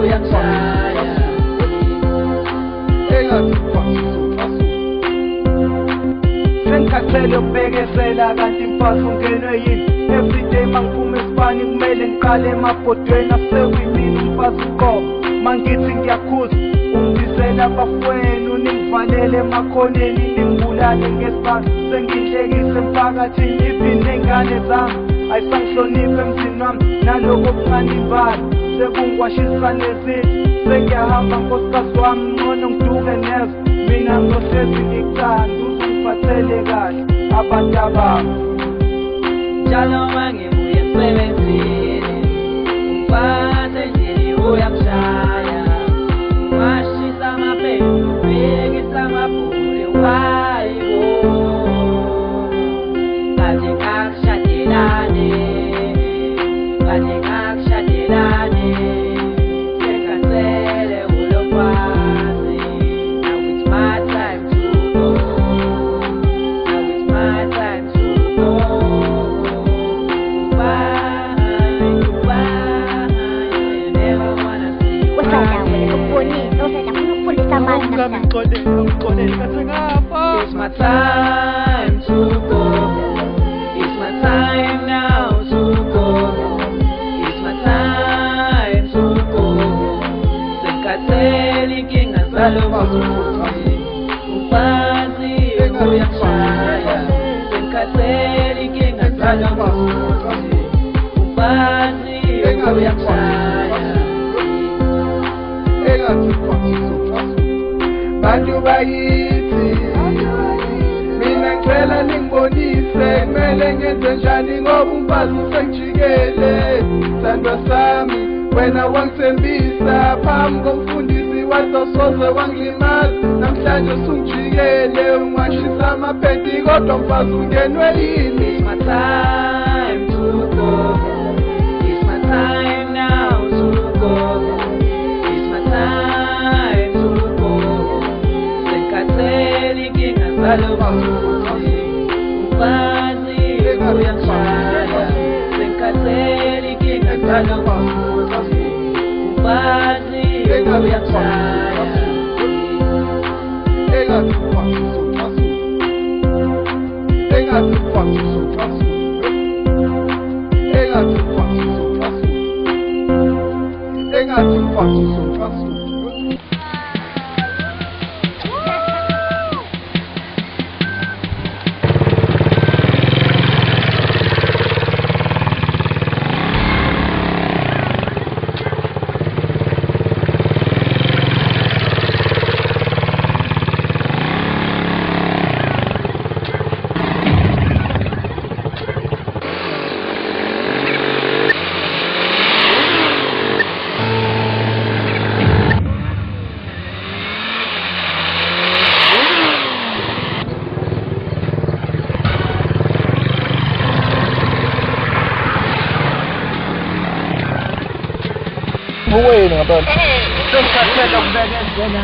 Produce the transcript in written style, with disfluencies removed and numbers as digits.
uyangishaya sengikhathele ukubekezela kanti mfazi ungenwe yini everyday mangiphuma esibani kumele ngiqale emabhodweni asewimini umfazi uqobo mangithi ngiyakhuza ungidizela abafowenu ningivalele emakhoneni ningibulale ngesibani sengihlekise emphakathini even nengane zami ayisangihloniphe emzini wami naloko okuncane imbala sekungiwashisa nezithi sengiyahamba nkosikazi wami ngcono ngiduke nezo mina ngizohlezi ngikuthanda uzungiphathele kahle abantu abami njalo mangibuye emsebenzini ungiphathe nje uyangishaya ungashisa amapeni ubhekisa amabhuli wayibo kade ngakushadelane senkathele ulokwazi now it's my time to go It's my time to go. It's my time now to go. It's my time to go. Senkathele inkinga zalo futhi umfazi uyangishaya senkathele inkinga zalo futhi umfazi uyangishaya bantu bayithi mina ngicela ningibonise kumele ngenze njani ngoba umfazi usengijikele sandwa sami wena wangithembisa phambi komfundisi wazosoze wangilimaza namhlanje usungijikele ungashisa amaphedi kodwa mfazi ungenwe yini It's my time to go. It's my time now to go. It's my time to go. Senkathele inkinga zalo futhi umfazi uyangishaya senkathele inkinga zalo futhi umfazi uyangishaya Buwena ngabani? Sengikhathele ukubekezela